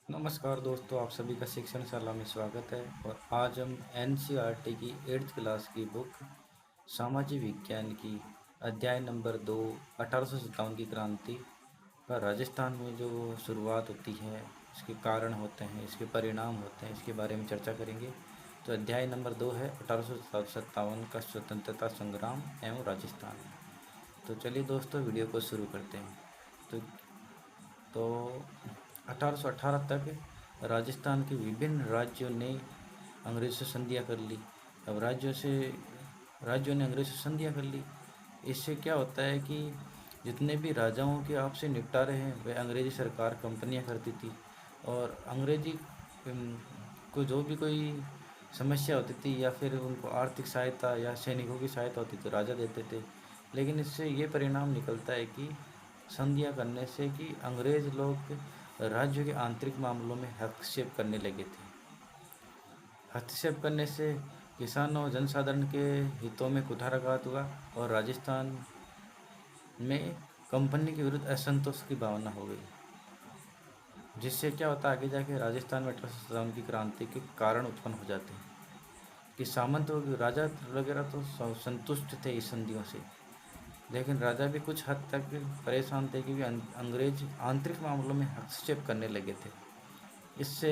नमस्कार दोस्तों, आप सभी का शिक्षणशाला में स्वागत है। और आज हम एनसीईआरटी की 8th क्लास की बुक सामाजिक विज्ञान की अध्याय नंबर 2 1857 की क्रांति का राजस्थान में जो शुरुआत होती है, इसके कारण होते हैं, इसके परिणाम होते हैं, इसके बारे में चर्चा करेंगे। तो अध्याय नंबर 2 है 1857 का स्वतंत्रता संग्राम एवं राजस्थान। तो चलिए दोस्तों, वीडियो को शुरू करते हैं। तो तो 1818 तक राजस्थान के विभिन्न राज्यों ने अंग्रेज़ों से संधियाँ कर ली। अब राज्यों ने अंग्रेज़ों से संधियाँ कर ली। इससे क्या होता है कि जितने भी राजाओं के आपसे निपटारे हैं वह अंग्रेज़ी सरकार कंपनियां करती थी। और अंग्रेज़ी को जो भी कोई समस्या होती थी या फिर उनको आर्थिक सहायता या सैनिकों की सहायता होती थी, राजा देते थे। लेकिन इससे ये परिणाम निकलता है कि संधियाँ करने से कि अंग्रेज़ लोग राज्य के आंतरिक मामलों में हस्तक्षेप करने लगे थे। हस्तक्षेप करने से किसानों और जनसाधारण के हितों में कुठाराघात हुआ और राजस्थान में कंपनी के विरुद्ध असंतोष की भावना हो गई, जिससे क्या होता है आगे जाके राजस्थान में 1857 की क्रांति के कारण उत्पन्न हो जाते हैं कि सामंत राजा वगैरह तो संतुष्ट थे इस संधियों से, लेकिन राजा भी कुछ हद तक परेशान थे कि अंग्रेज आंतरिक मामलों में हस्तक्षेप करने लगे थे। इससे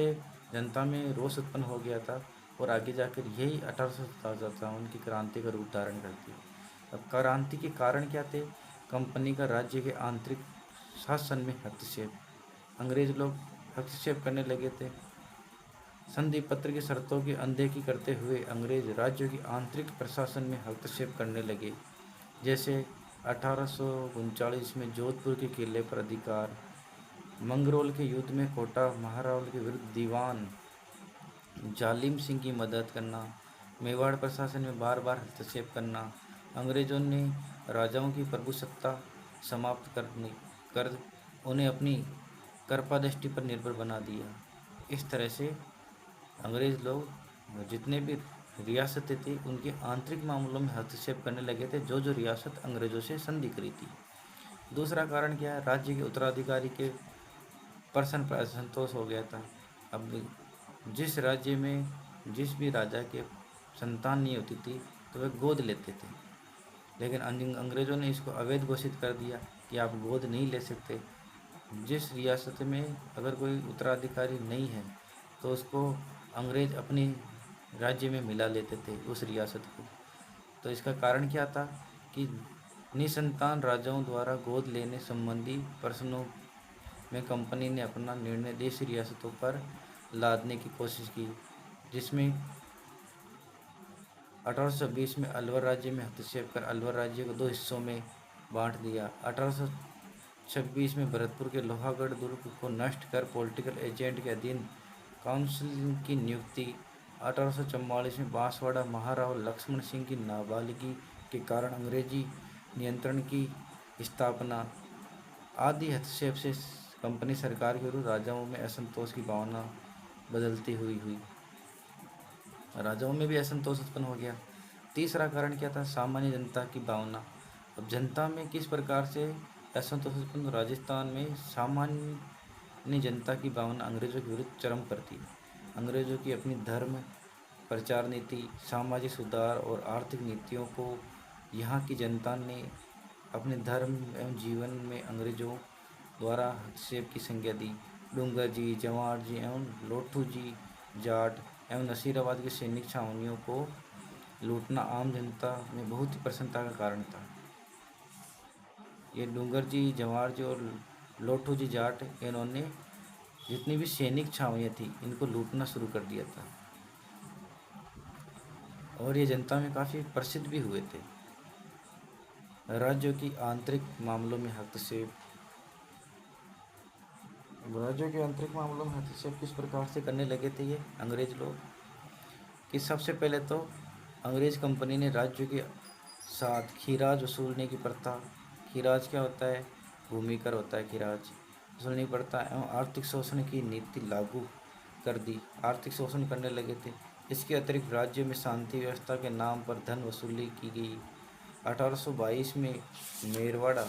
जनता में रोष उत्पन्न हो गया था और आगे जाकर यही 1857 की क्रांति का रूप धारण करती है। अब क्रांति के कारण क्या थे? कंपनी का राज्य के आंतरिक शासन में हस्तक्षेप। अंग्रेज लोग हस्तक्षेप करने लगे थे। संधि पत्र की शर्तों की अनदेखी करते हुए अंग्रेज राज्यों की आंतरिक प्रशासन में हस्तक्षेप करने लगे। जैसे 1839 में जोधपुर के किले पर अधिकार, मंगरोल के युद्ध में कोटा महारावल के विरुद्ध दीवान जालिम सिंह की मदद करना, मेवाड़ प्रशासन में बार बार हस्तक्षेप करना, अंग्रेजों ने राजाओं की प्रभुसत्ता समाप्त कर उन्हें अपनी कृपादृष्टि पर निर्भर बना दिया। इस तरह से अंग्रेज़ लोग जितने भी रियासतें थी उनके आंतरिक मामलों में हस्तक्षेप करने लगे थे, जो जो रियासत अंग्रेज़ों से संधि करी थी। दूसरा कारण क्या है? राज्य के उत्तराधिकारी के पर्सन पर असंतोष हो गया था। अब जिस राज्य में जिस भी राजा के संतान नहीं होती थी तो वे गोद लेते थे, लेकिन अंग्रेज़ों ने इसको अवैध घोषित कर दिया कि आप गोद नहीं ले सकते। जिस रियासत में अगर कोई उत्तराधिकारी नहीं है तो उसको अंग्रेज़ अपनी राज्य में मिला लेते थे उस रियासत को। तो इसका कारण क्या था कि निसंतान राजाओं द्वारा गोद लेने संबंधी प्रश्नों में कंपनी ने अपना निर्णय देशी रियासतों पर लादने की कोशिश की, जिसमें 1820 में अलवर राज्य में हस्तक्षेप कर अलवर राज्य को दो हिस्सों में बांट दिया। 1826 में भरतपुर के लोहागढ़ दुर्ग को नष्ट कर पॉलिटिकल एजेंट के अधीन काउंसिल की नियुक्ति। 1844 में बांसवाड़ा महाराव लक्ष्मण सिंह की नाबालिगी के कारण अंग्रेजी नियंत्रण की स्थापना आदि हस्तक्षेप से कंपनी सरकार के विरुद्ध राजाओं में असंतोष की भावना बदलती हुई राजाओं में भी असंतोष उत्पन्न हो गया। तीसरा कारण क्या था? सामान्य जनता की भावना। अब जनता में किस प्रकार से असंतोष उत्पन्न? राजस्थान में सामान्य जनता की भावना अंग्रेजों के विरुद्ध चरम पर थी। अंग्रेजों की अपनी धर्म प्रचार नीति, सामाजिक सुधार और आर्थिक नीतियों को यहाँ की जनता ने अपने धर्म एवं जीवन में अंग्रेजों द्वारा हस्तक्षेप की संज्ञा दी। डूंगर जी, जवाहर जी एवं लोठू जी जाट एवं नसीराबाद की सैनिक छावनियों को लूटना आम जनता में बहुत ही प्रसन्नता का कारण था। ये डूंगर जी, जवाहर जी और लोठू जी जाट, इन्होंने जितनी भी सैनिक छावनियाँ थी इनको लूटना शुरू कर दिया था और ये जनता में काफ़ी प्रसिद्ध भी हुए थे। राज्यों की आंतरिक मामलों में हस्तक्षेप। राज्यों के आंतरिक मामलों में हस्तक्षेप किस प्रकार से करने लगे थे ये अंग्रेज लोग? कि सबसे पहले तो अंग्रेज कंपनी ने राज्यों के साथ खीराज वसूलने की प्रथा। खीराज क्या होता है? भूमि कर होता है खीराज। वसूलने की प्रथा एवं आर्थिक शोषण की नीति लागू कर दी। आर्थिक शोषण करने लगे थे। इसके अतिरिक्त राज्य में शांति व्यवस्था के नाम पर धन वसूली की गई। 1822 में मेरवाड़ा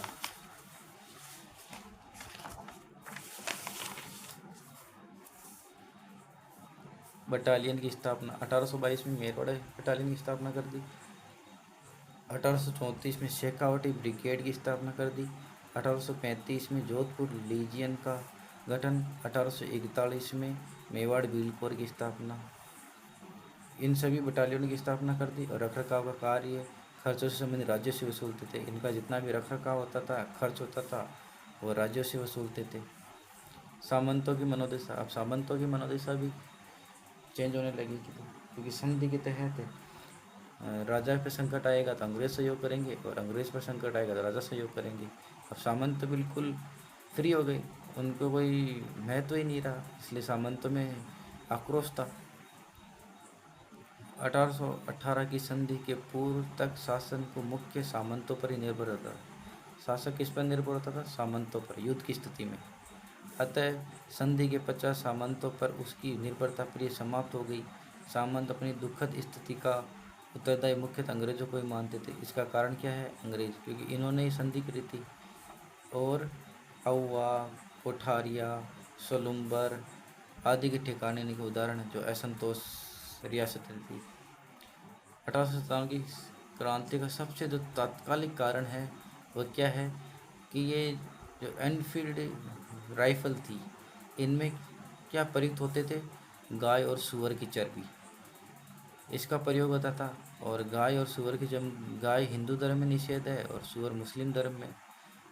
बटालियन की स्थापना। 1822 में मेरवाड़ बटालियन की स्थापना कर दी। 1834 में शेखावटी ब्रिगेड की स्थापना कर दी। 1835 में जोधपुर लीजियन का गठन। 1841 में मेवाड़ भील कोर की स्थापना। इन सभी बटालियनों की स्थापना कर दी और रखरखाव का कार्य खर्चों से संबंधित राज्यों से वसूलते थे। इनका जितना भी रखरखाव होता था, खर्च होता था, वो राज्यों से वसूलते थे। सामंतों की मनोदशा। अब सामंतों की मनोदशा भी चेंज होने लगी क्योंकि संधि के तहत राजा पे संकट आएगा तो अंग्रेज सहयोग करेंगे और अंग्रेज पर संकट आएगा तो राजा सहयोग करेंगे। अब सामंत बिल्कुल फ्री हो गए, उनको कोई महत्व ही नहीं रहा, इसलिए सामंतों में आक्रोश था। 1818 की संधि के पूर्व तक शासन को मुख्य सामंतों पर ही निर्भर रहता था। शासक किस पर निर्भर होता था? सामंतों पर, युद्ध की स्थिति में। अतः संधि के 50 सामंतों पर उसकी निर्भरता प्रिय समाप्त हो गई। सामंत अपनी दुखद स्थिति का उत्तरदायी मुख्यतः अंग्रेजों को ही मानते थे। इसका कारण क्या है? अंग्रेज, क्योंकि इन्होंने ही संधि करी थी। और अउवा, कोठारिया, सोलुम्बर आदि के ठिकाने के उदाहरण जो असंतोष रियासतें थी। 1857 की क्रांति का सबसे जो तात्कालिक कारण है वो क्या है कि ये जो एनफील्ड राइफल थी, इनमें क्या प्रयुक्त होते थे? गाय और सूअर की चर्बी, इसका प्रयोग होता था। और गाय और सूअर की, जब गाय हिंदू धर्म में निषेध है और सूअर मुस्लिम धर्म में,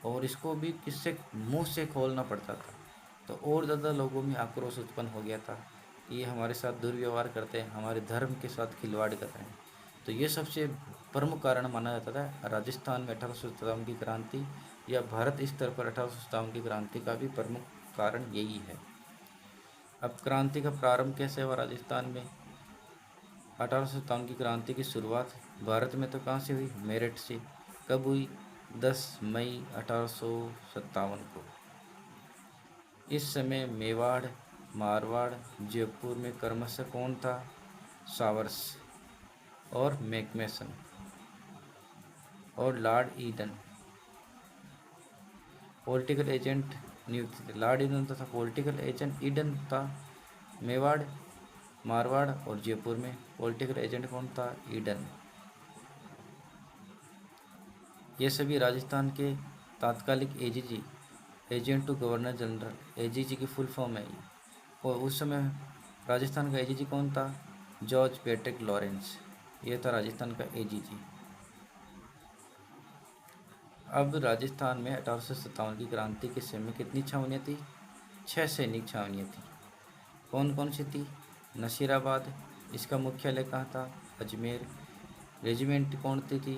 और इसको भी किससे मुंह से खोलना पड़ता था, तो और ज़्यादा लोगों में आक्रोश उत्पन्न हो गया था कि ये हमारे साथ दुर्व्यवहार करते हैं, हमारे धर्म के साथ खिलवाड़ कर रहे हैं। तो ये सबसे प्रमुख कारण माना जाता था राजस्थान में 1857 की क्रांति, या भारत स्तर पर 1857 की क्रांति का भी प्रमुख कारण यही है। अब क्रांति का प्रारंभ कैसे हुआ राजस्थान में? 1857 की क्रांति की शुरुआत भारत में तो कहाँ से हुई? मेरठ से। कब हुई? 10 मई 1857 को। इस समय मेवाड़, मारवाड़, जयपुर में क्रमशः कौन था? सावर्स और मैकमेसन और लॉर्ड ईडन पॉलिटिकल एजेंट नियुक्त थे। लॉर्ड ईडन था पॉलिटिकल एजेंट, ईडन था मेवाड़, मारवाड़ और जयपुर में। पॉलिटिकल एजेंट कौन था? ईडन। ये सभी राजस्थान के तात्कालिक AGG, agent to governor general, AGG की फुल फॉर्म है ये। और उस समय राजस्थान का एजीजी कौन था? जॉर्ज पैट्रिक लॉरेंस, ये था राजस्थान का एजीजी। अब राजस्थान में 1857 की क्रांति के समय कितनी छावनियाँ थी? 6 सैनिक छावनियाँ थी। कौन कौन सी थी? नसीराबाद, इसका मुख्यालय कहाँ था? अजमेर। रेजिमेंट कौन सी थी?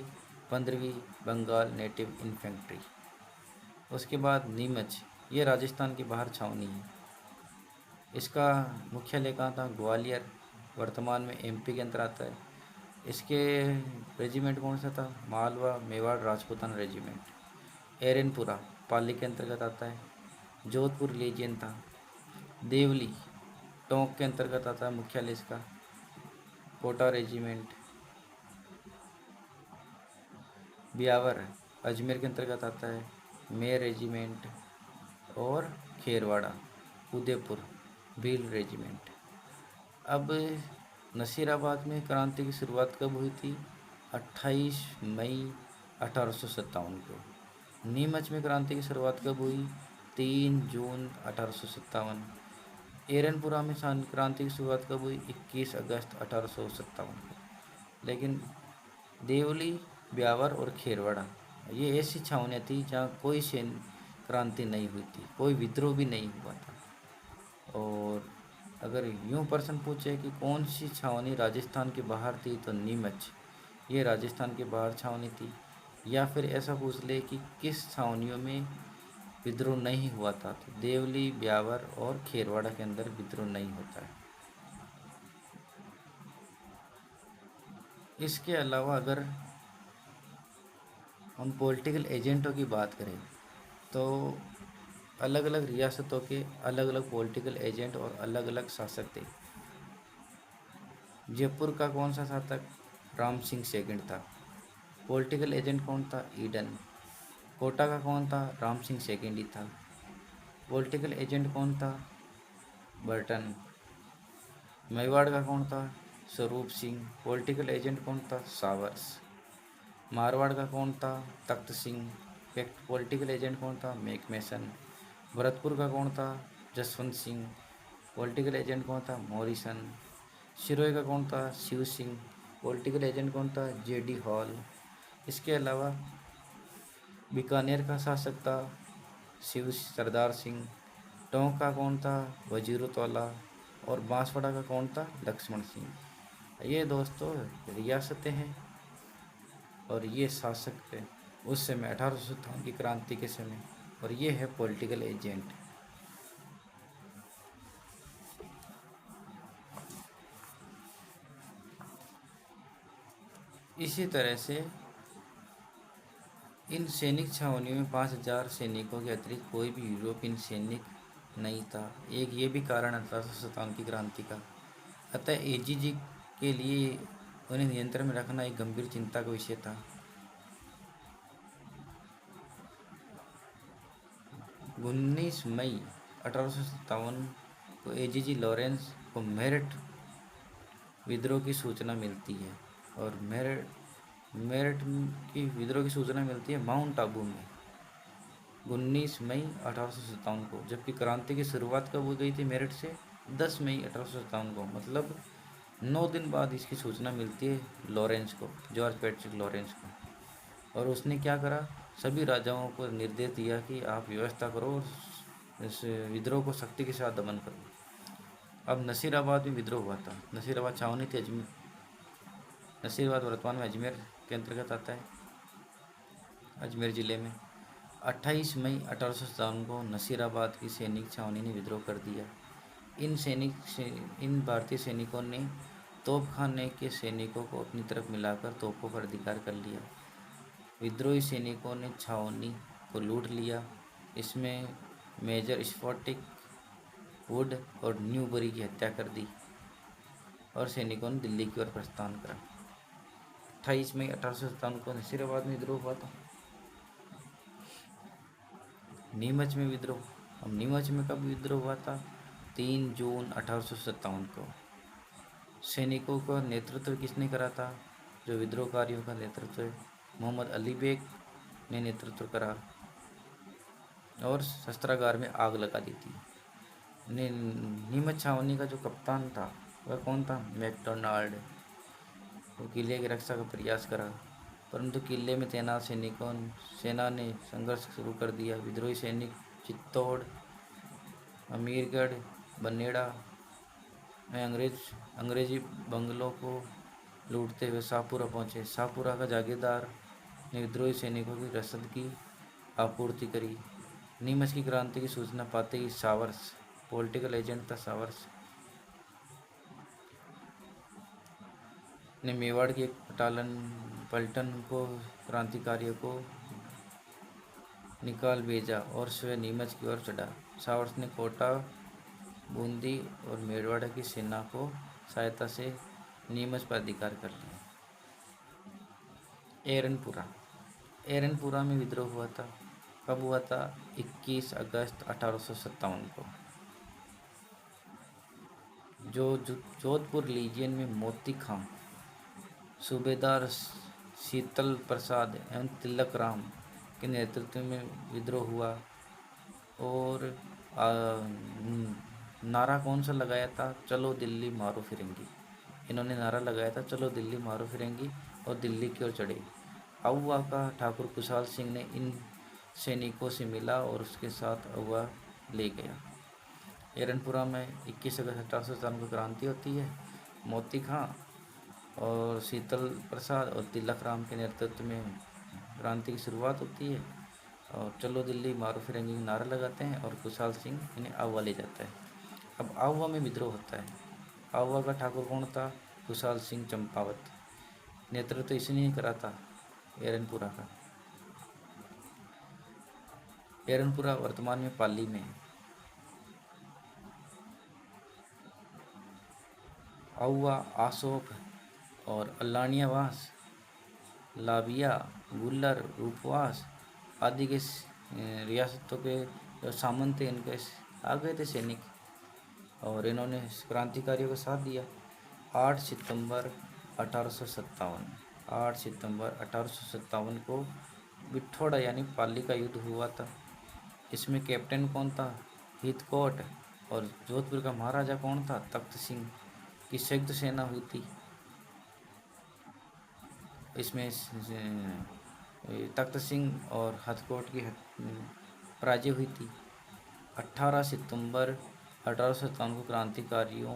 15वीं बंगाल नेटिव इन्फेंट्री। उसके बाद नीमच, ये राजस्थान के बाहर छावनी है, इसका मुख्यालय कहाँ था? ग्वालियर, वर्तमान में एमपी के अंदर आता है। इसके रेजिमेंट कौन सा था? मालवा मेवाड़ राजपूताना रेजिमेंट। एरनपुरा पाली के अंतर्गत आता है। जोधपुर लीजियन था। देवली टोंक के अंतर्गत आता है मुख्यालय इसका। कोटा रेजिमेंट। ब्यावर अजमेर के अंतर्गत आता है। मेर रेजिमेंट और खेरवाड़ा उदयपुर भील रेजिमेंट। अब नसीराबाद में क्रांति की शुरुआत कब हुई थी? 28 मई 1857 को। नीमच में क्रांति की शुरुआत कब हुई? 3 जून 1857। एरनपुरा में क्रांति की शुरुआत कब हुई? 21 अगस्त 1857 को। लेकिन देवली, ब्यावर और खेरवाड़ा ये ऐसी छावनियाँ थी जहाँ कोई सैन्य क्रांति नहीं हुई थी, कोई विद्रोह भी नहीं हुआ था। और अगर यूँ प्रश्न पूछे कि कौन सी छावनी राजस्थान के बाहर थी, तो नीमच ये राजस्थान के बाहर छावनी थी। या फिर ऐसा पूछ ले कि किस छावनियों में विद्रोह नहीं हुआ था, तो देवली, ब्यावर और खेरवाड़ा के अंदर विद्रोह नहीं होता है। इसके अलावा अगर हम पॉलिटिकल एजेंटों की बात करें तो अलग अलग रियासतों के अलग अलग पॉलिटिकल एजेंट और अलग अलग शासक थे। जयपुर का कौन सा शासक? राम सिंह सेकंड था। पॉलिटिकल एजेंट कौन था? ईडन। कोटा का कौन था? राम सिंह सेकंड ही था। पॉलिटिकल एजेंट कौन था? बर्टन। मेवाड़ का कौन था? स्वरूप सिंह। पॉलिटिकल एजेंट कौन था? सावर्स। मारवाड़ का कौन था? तख्त सिंह। पॉलिटिकल एजेंट कौन था? मैकमेसन। भरतपुर का कौन था? जसवंत सिंह। पॉलिटिकल एजेंट कौन था? मॉरिसन। सिरोही का कौन था? शिव सिंह। पॉलिटिकल एजेंट कौन था? JD hall. इसके अलावा बीकानेर का शासक था शिव सरदार सिंह। टोंक का कौन था? वजीरुतौला। और बांसवाड़ा का कौन था? लक्ष्मण सिंह। ये दोस्तों रियासतें हैं और ये शासक थे उस समय 1857 की क्रांति के समय। और ये है पॉलिटिकल एजेंट। इसी तरह से इन सैनिक छावनियों में 5,000 सैनिकों के अतिरिक्त कोई भी यूरोपियन सैनिक नहीं था। एक ये भी कारण 1857 की क्रांति का। अतः एजीजी के लिए उन्हें नियंत्रण में रखना एक गंभीर चिंता का विषय था। 19 मई 1857 को एजीजी लॉरेंस को मेरठ विद्रोह की सूचना मिलती है। और मेरठ मेरठ की विद्रोह की सूचना मिलती है माउंट आबू में 19 मई 1857 को। जबकि क्रांति की शुरुआत कब हो गई थी मेरठ से? 10 मई 1857 को। मतलब 9 दिन बाद इसकी सूचना मिलती है लॉरेंस को, जॉर्ज पैट्रिक लॉरेंस को। और उसने क्या करा? सभी राजाओं को निर्देश दिया कि आप व्यवस्था करो और इस विद्रोह को शक्ति के साथ दमन करो। अब नसीराबाद में विद्रोह हुआ था। नसीराबाद छावनी थी अजमेर। नसीराबाद वर्तमान में अजमेर के अंतर्गत आता है, अजमेर ज़िले में। 28 मई 1857 को नसीराबाद की सैनिक छावनी ने विद्रोह कर दिया। इन भारतीय सैनिकों ने तोपखाने के सैनिकों को अपनी तरफ मिलाकर तोपों पर अधिकार कर लिया। विद्रोही सैनिकों ने छावनी को लूट लिया। इसमें मेजर स्पॉटिक वुड और न्यूबरी की हत्या कर दी और सैनिकों ने दिल्ली की ओर प्रस्थान करा। 28 मई 1857 को नसीराबाद में विद्रोह हुआ था। नीमच में विद्रोह। अब नीमच में कब विद्रोह हुआ था? 3 जून 1857 को। सैनिकों का नेतृत्व किसने करा था? जो विद्रोहकारियों का नेतृत्व है, मोहम्मद अली बेग ने नेतृत्व करा और शस्त्रागार में आग लगा दी थी। नीमच छावनी का जो कप्तान था वह कौन था? मैकडोनाल्ड। वो किले की रक्षा का प्रयास करा, परंतु किले में तैनात सेना ने संघर्ष शुरू कर दिया। विद्रोही सैनिक चित्तौड़, अमीरगढ़, बनेड़ा में अंग्रेजी बंगलों को लूटते हुए शाहपुरा पहुंचे। शाहपुरा का जागीरदार ने विद्रोही सैनिकों की रसद की आपूर्ति करी। नीमच की क्रांति की सूचना पाते ही सावर्स, पॉलिटिकल एजेंट था सावर्स, ने मेवाड़ के एक पलटन को क्रांतिकारियों को निकाल भेजा और स्वयं नीमच की ओर चढ़ा। सावर्स ने कोटा, बूंदी और मेवाड़ की सेना को सहायता से नीमच पर अधिकार कर लिया। एरनपुरा में विद्रोह हुआ था। कब हुआ था? 21 अगस्त 1857 को। जोधपुर लीजियन में मोती खां, सूबेदार शीतल प्रसाद एवं तिलक राम के नेतृत्व में विद्रोह हुआ। और नारा कौन सा लगाया था? चलो दिल्ली मारो फिरंगी। इन्होंने नारा लगाया था चलो दिल्ली मारो फिरंगी और दिल्ली की ओर चढ़े। अहुआ का ठाकुर कुशाल सिंह ने इन सैनिकों से मिला और उसके साथ अहुआ ले गया। एरनपुरा में 21 अगस्त 1857 को क्रांति होती है। मोती खां और शीतल प्रसाद और तिलक राम के नेतृत्व में क्रांति की शुरुआत होती है और चलो दिल्ली मारो फिरंगी नारा लगाते हैं और कुशाल सिंह इन्हें आहुआ ले जाता है। अब आहुआ में विद्रोह होता है। आहुआ का ठाकुर कौन था? कुशाल सिंह चंपावत। नेतृत्व इसने ही करा था एरनपुरा का। एरनपुरा वर्तमान में पाली में है। आहुआ, आसोप और अल्लानियावास, लाबिया, गुल्लर, रूपवास आदि के रियासतों के जो सामंत थे इनके आ गए थे सैनिक और इन्होंने क्रांतिकारियों का साथ दिया। 8 सितंबर 1857, 8 सितंबर 1857 को बिठोड़ा यानी पाली का युद्ध हुआ था। इसमें कैप्टन कौन था? हिथकोट। और जोधपुर का महाराजा कौन था? तख्त सिंह की संयुक्त सेना हुई थी। इसमें तख्त सिंह और हथकोट की पराजय हुई थी। 18 सितंबर 1857 को क्रांतिकारियों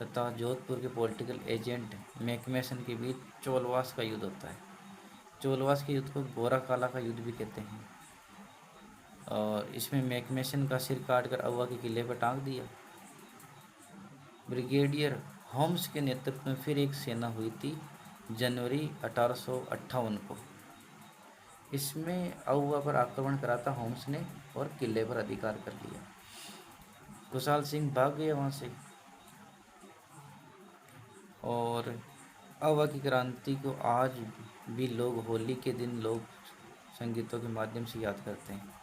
तथा जोधपुर के पॉलिटिकल एजेंट मैकमेसन के बीच चोलवास का युद्ध होता है। चोलवास के युद्ध को गोरा काला का युद्ध भी कहते हैं। और इसमें मैकमेसन का सिर काटकर अवा के किले पर टांग दिया। ब्रिगेडियर होम्स के नेतृत्व में फिर एक सेना हुई थी जनवरी 1858 को। इसमें अहुआ पर आक्रमण करा था होम्स ने और किले पर अधिकार कर लिया। खुशहाल सिंह भाग गया वहाँ से। और अहुआ की क्रांति को आज भी लोग होली के दिन लोक संगीतों के माध्यम से याद करते हैं।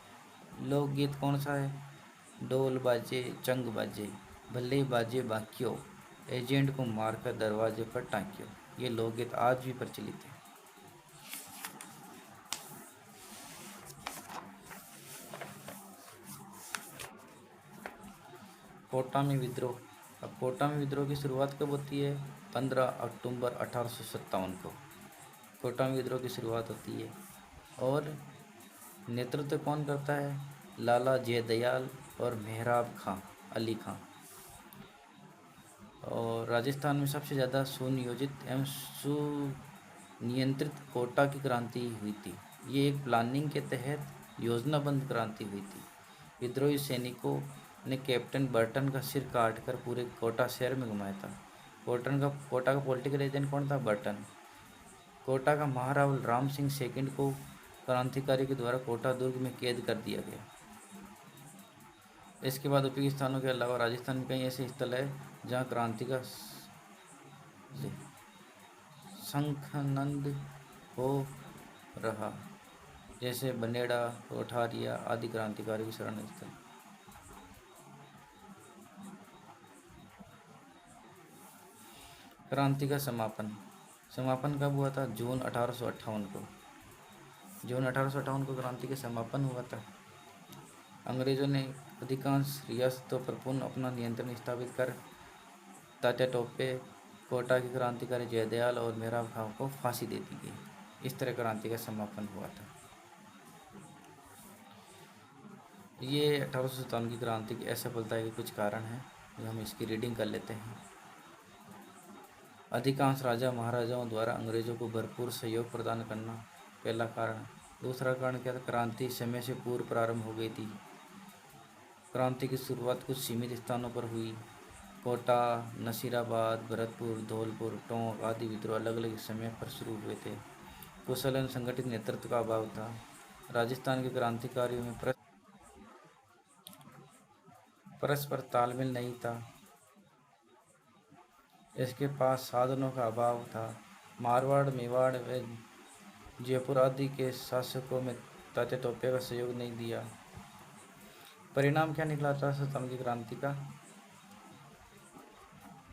लोकगीत कौन सा है? ढोल बाजे चंग बाजे भले बाजे बाकियो, एजेंट को मारकर दरवाजे पर टांकियो। ये लोकगीत आज भी प्रचलित है। कोटा में विद्रोह। अब कोटा में विद्रोह की शुरुआत कब होती है? 15 अक्टूबर 1857 को कोटा में विद्रोह की शुरुआत होती है। और नेतृत्व कौन करता है? लाला जयदयाल और मेहराब खां अली खां। और राजस्थान में सबसे ज़्यादा सुनियोजित एवं सुनियंत्रित कोटा की क्रांति हुई थी। ये एक प्लानिंग के तहत योजनाबद्ध क्रांति हुई थी। विद्रोही सैनिकों ने कैप्टन बर्टन का सिर काटकर पूरे कोटा शहर में घुमाया था। कोटा का पॉलिटिकल एजेंट कौन था? बर्टन। कोटा का महाराजा राम सिंह सेकंड को क्रांतिकारी के द्वारा कोटा दुर्ग में कैद कर दिया गया। इसके बाद उपयुक्त स्थानों के अलावा राजस्थान में कई ऐसे स्थल है जहाँ क्रांति का शंखनंद हो रहा, जैसे बनेड़ा, कोठारिया आदि क्रांतिकारी शरण स्थल। क्रांति का समापन कब हुआ था? जून 1858 को। जून 1858 को क्रांति का समापन हुआ था। अंग्रेजों ने अधिकांश रियासतों पर पुनः अपना नियंत्रण स्थापित कर तात्या टोपे, कोटा के क्रांतिकारी जयदयाल और मेहराब खां को फांसी दे दी गई। इस तरह क्रांति का समापन हुआ था। ये 1857 की क्रांति की असफलता के कुछ कारण हैं जो हम इसकी रीडिंग कर लेते हैं। अधिकांश राजा महाराजाओं द्वारा अंग्रेजों को भरपूर सहयोग प्रदान करना पहला कारण। दूसरा कारण क्या था? क्रांति समय से पूर्व प्रारंभ हो गई थी। क्रांति की शुरुआत कुछ सीमित स्थानों पर हुई। कोटा, नसीराबाद, भरतपुर, धौलपुर, टोंक आदि विद्रोह अलग अलग समय पर शुरू हुए थे। कुशल एवं संगठित नेतृत्व का अभाव था। राजस्थान के क्रांतिकारियों में परस्पर तालमेल नहीं था। इसके पास साधनों का अभाव था। मारवाड़, मेवाड़ व जयपुर आदि के शासकों में तात्या टोपे का सहयोग नहीं दिया। परिणाम क्या निकला 1857 की क्रांति का?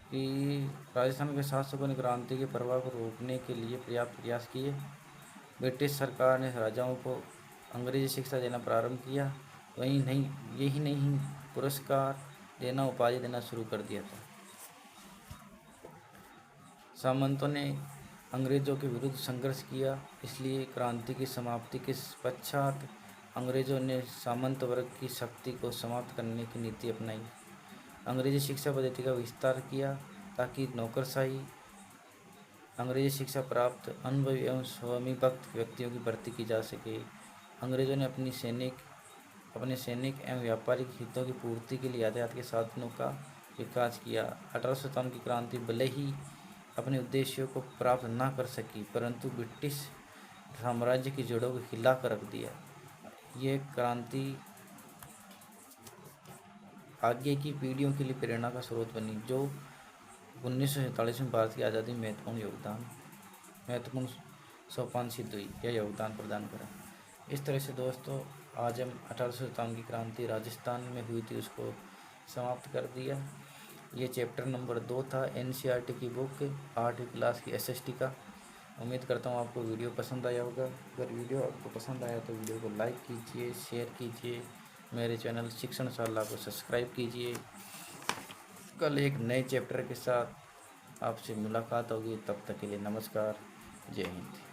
कि राजस्थान के शासकों ने क्रांति के प्रभाव को रोकने के लिए पर्याप्त प्रयास किए। ब्रिटिश सरकार ने राजाओं को अंग्रेजी शिक्षा देना प्रारंभ किया। यही नहीं पुरस्कार देना, उपाधि देना शुरू कर दिया था। सामंतों ने अंग्रेजों के विरुद्ध संघर्ष किया। इसलिए क्रांति की समाप्ति के पश्चात अंग्रेजों ने सामंत वर्ग की शक्ति को समाप्त करने की नीति अपनाई। अंग्रेजी शिक्षा पद्धति का विस्तार किया ताकि नौकरशाही अंग्रेजी शिक्षा प्राप्त अनुभवी एवं स्वामिभक्त व्यक्तियों की भर्ती की जा सके। अंग्रेजों ने अपने सैनिक एवं व्यापारिक हितों की पूर्ति के लिए यातायात के साधनों का विकास किया। 1857 की क्रांति भले ही अपने उद्देश्यों को प्राप्त न कर सकी, परंतु ब्रिटिश साम्राज्य की जड़ों को हिला कर रख दिया। ये क्रांति आगे की पीढ़ियों के लिए प्रेरणा का स्रोत बनी, जो 1947 में भारत की आज़ादी में महत्वपूर्ण सोपान सिद्ध हुई या योगदान प्रदान करा। इस तरह से दोस्तों आज हम 1857 की क्रांति राजस्थान में हुई थी उसको समाप्त कर दिया। ये चैप्टर नंबर 2 था एनसीईआरटी की बुक 8वीं क्लास की एसएसटी का। उम्मीद करता हूँ आपको वीडियो पसंद आया होगा। अगर वीडियो आपको पसंद आया तो वीडियो को लाइक कीजिए, शेयर कीजिए, मेरे चैनल शिक्षणशाला को सब्सक्राइब कीजिए। कल एक नए चैप्टर के साथ आपसे मुलाकात होगी, तब तक के लिए नमस्कार, जय हिंद।